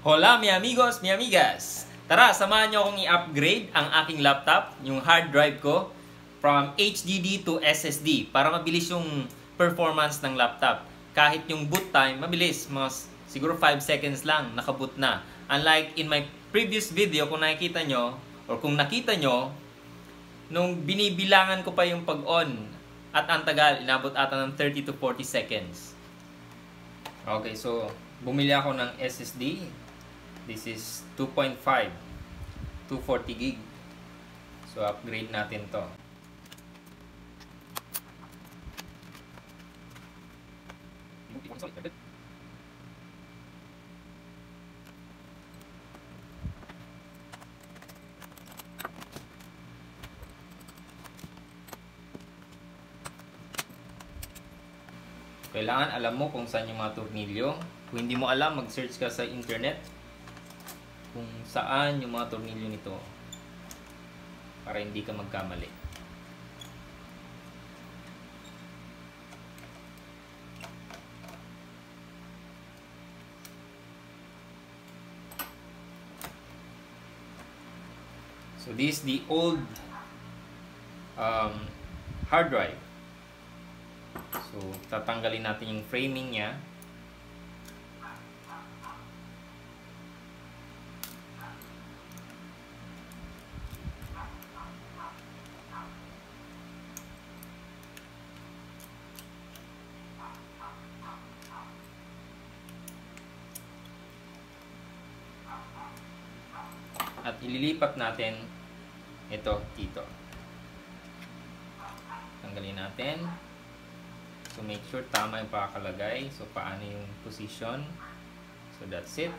Hola mi amigos, mi amigas! Tara, samahan nyo akong i-upgrade ang aking laptop, yung hard drive ko, from HDD to SSD para mabilis yung performance ng laptop. Kahit yung boot time, mabilis, siguro 5 seconds lang, nakaboot na. Unlike in my previous video, kung nakikita nyo, or kung nakita nyo, nung binibilangan ko pa yung pag-on, at ang tagal, inabot ata ng 30 to 40 seconds. Okay, so bumili ako ng SSD. This is 2.5, 240 gig. So upgrade natin to. Kailangan alam mo kung saan yung mga tornilyo. Kung hindi mo alam, mag-search ka sa internet kung saan yung mga tornilyo nito para hindi ka magkamali. So this is the old hard drive. So tatanggalin natin yung framing niya. At ililipat natin ito dito. Tanggalin natin. So make sure tama yung pakakalagay. So paano yung position. So that's it.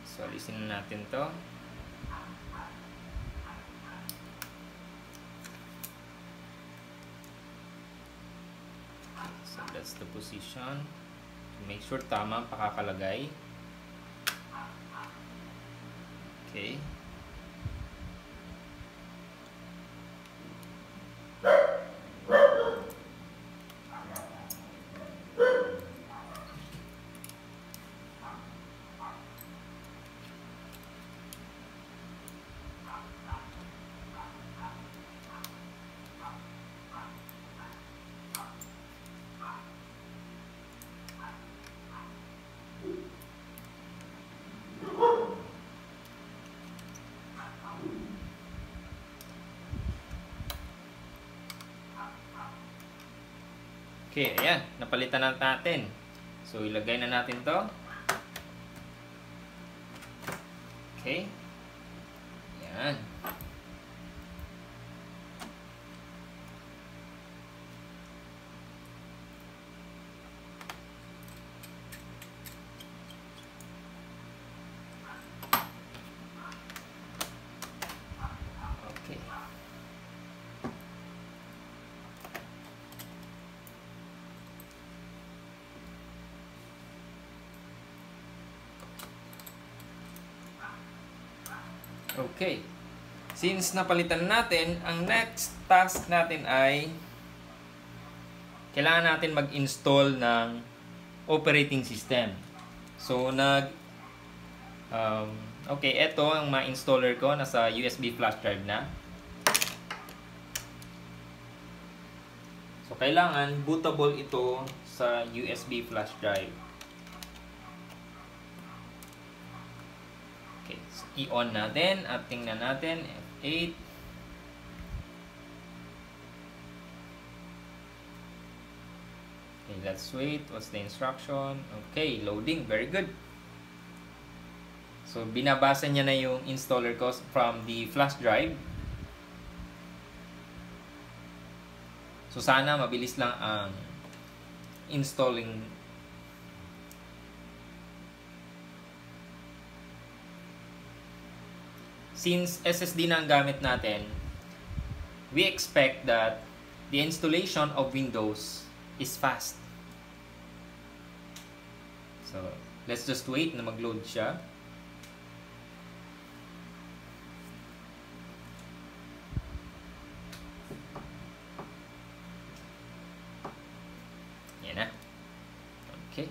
So alisin na natin to. So that's the position. So make sure tama ang pakakalagay. Okay. Okay, ayan. Napalitan na natin. So, ilagay na natin to. Okay. Ayan. Okay. Okay. Since napalitan natin, ang next task natin ay kailangan natin mag-install ng operating system. So, okay, ito ang ma-installer ko. Nasa USB flash drive na. So, kailangan bootable ito sa USB flash drive. Okay, so i-on natin at tingnan natin F8. Okay, let's wait. What's the instruction? Okay, loading. Very good. So binabasa niya na yung installer ko from the flash drive. So sana mabilis lang ang installing. Since SSD na ang gamit natin, we expect that the installation of Windows is fast. So, let's just wait na mag-load siya. Yan na. Okay.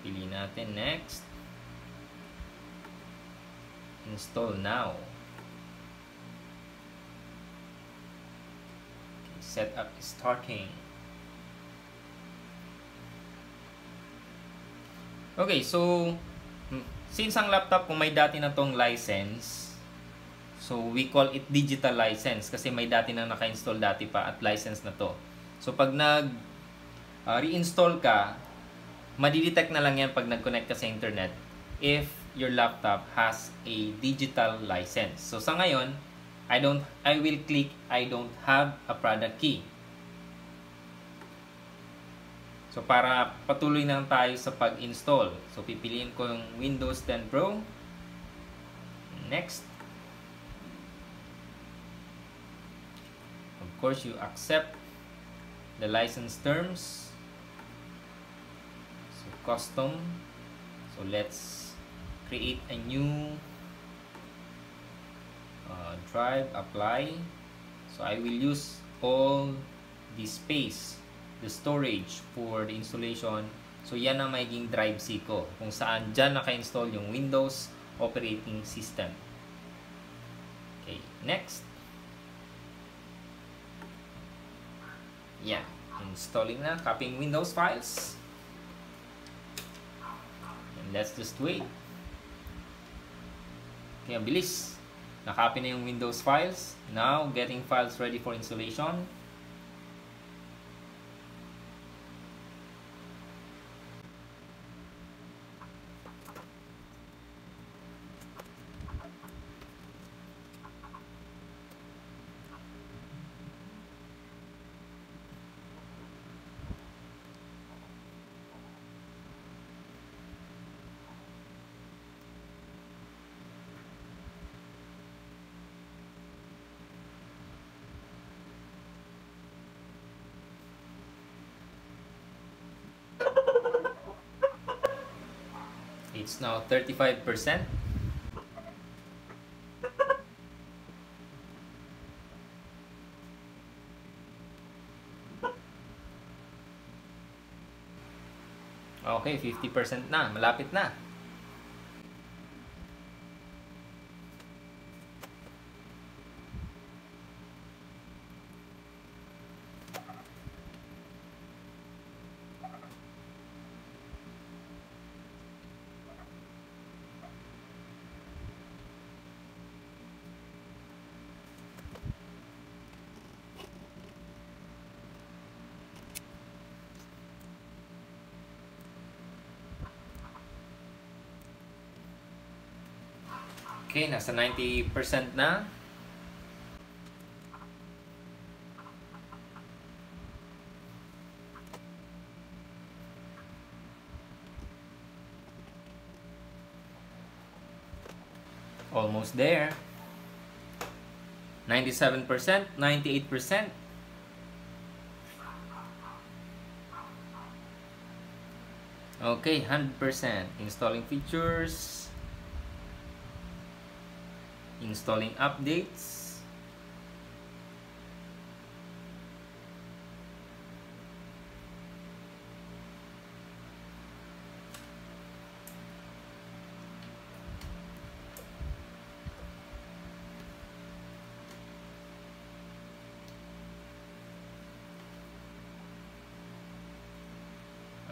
Pili natin next. Install now. Okay, setup is starting. Okay, so since ang laptop ko may dati na tong license, so we call it digital license kasi may dati na naka-install dati pa at license na to. So pag reinstall ka, madidetect na lang yan pag nag-connect ka sa internet if your laptop has a digital license. So sa ngayon, I will click I don't have a product key. So para patuloy na tayo sa pag-install. So pipiliin ko yung Windows 10 Pro. Next. Of course, you accept the license terms. So custom. So let's create a new drive, apply. So I will use all the space, the storage for the installation. So yan ang magiging drive C ko, kung saan dyan naka-install yung Windows operating system. Okay, next. Yeah, installing na, copying Windows files. And let's just wait. Okay, ang bilis. Nakopy na yung Windows files. Now, getting files ready for installation. It's now 35%. Okay, 50% na. Malapit na. Okay, nasa 90% na. Almost there. 97%, 98%. Okay, 100%. Installing features. Installing updates.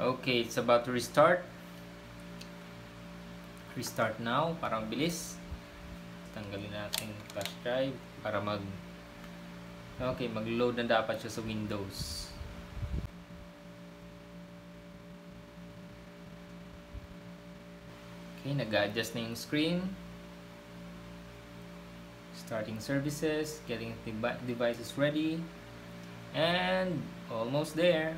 Okay, it's about to restart. Restart now, parang bilis. Tanggalin natin flash drive para mag-load na dapat siya sa Windows. Okay, nag-adjust na yung screen. Starting services, getting devices ready, and almost there.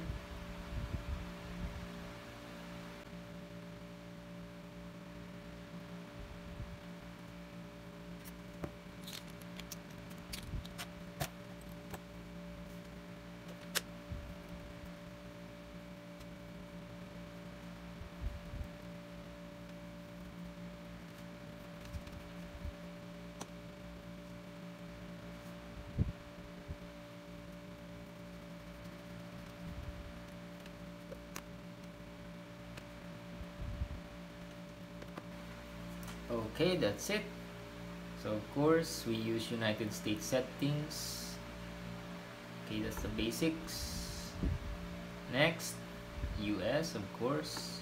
Okay, that's it. So of course, we use United States settings. Okay, that's the basics. Next, US, of course.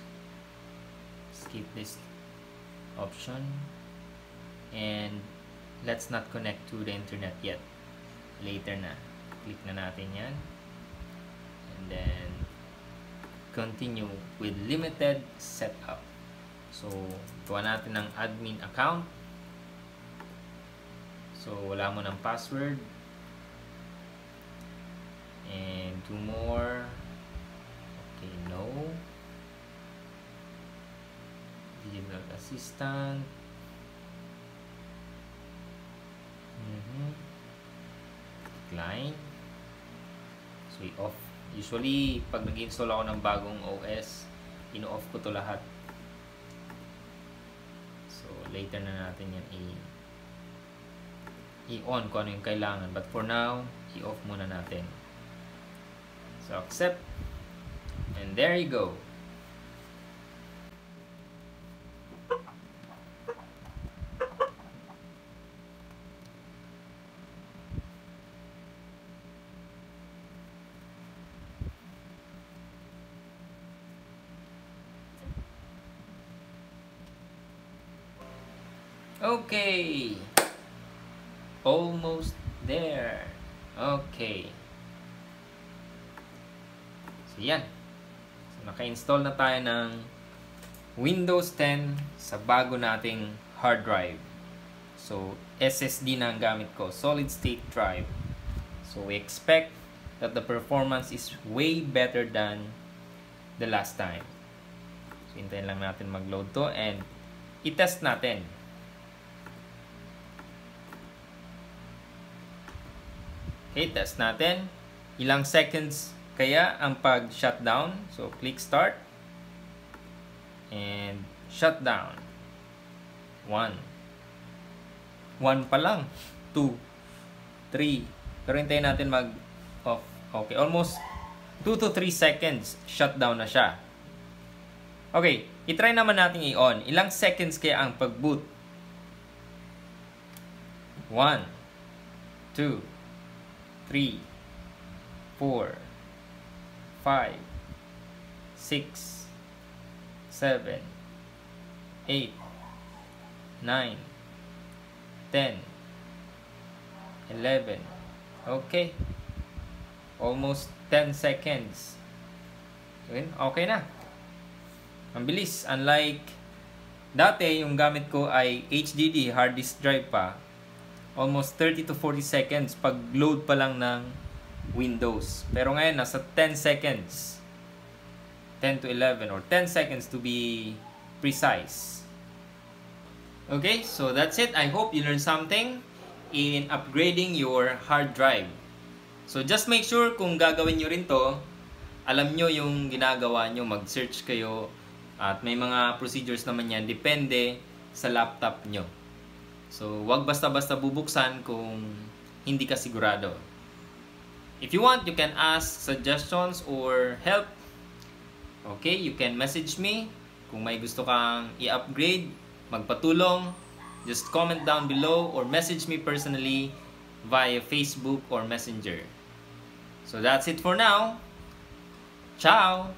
Skip this option. And let's not connect to the internet yet. Later na. Click na natin yan. And then, continue with limited setup. So, gawa natin ng admin account. So, wala mo ng password. And 2 more. Okay, no. Digital assistant. Decline. So, i-off. Usually, pag nag-install ako ng bagong OS, ino-off ko to lahat. So, later na natin yan i-on kung ano yung kailangan. But for now, i-off muna natin. So, accept. And there you go. Okay. Almost there. Okay. So, yan. So, naka-install na tayo ng Windows 10 sa bago nating hard drive. So, SSD na ang gamit ko. Solid state drive. So, we expect that the performance is way better than the last time. So, hintayin lang natin mag-load to and i-test natin. Okay, test natin. Ilang seconds kaya ang pag-shutdown. So, click start. And shutdown. 1. 1 pa lang. 2. 3. Pero hintayin natin mag-off. Okay, almost 2 to 3 seconds. Shutdown na siya. Okay, itry naman natin i-on. Ilang seconds kaya ang pag-boot? 1. 2. 3, 4, 5, 6, 7, 8, 9, 10, 11. Okay. Almost 10 seconds. Okay na. Ang bilis. Unlike dati, yung gamit ko ay HDD, hard disk drive pa. Almost 30 to 40 seconds pag load pa lang ng Windows. Pero ngayon, nasa 10 seconds. 10 to 11 or 10 seconds to be precise. Okay, so that's it. I hope you learned something in upgrading your hard drive. So just make sure kung gagawin nyo rin to, alam nyo yung ginagawa nyo, mag-search kayo at may mga procedures naman yan, depende sa laptop nyo. So, wag basta-basta bubuksan kung hindi ka sigurado. If you want, you can ask suggestions or help. Okay, you can message me. Kung may gusto kang i-upgrade, magpatulong, just comment down below or message me personally via Facebook or Messenger. So, that's it for now. Ciao!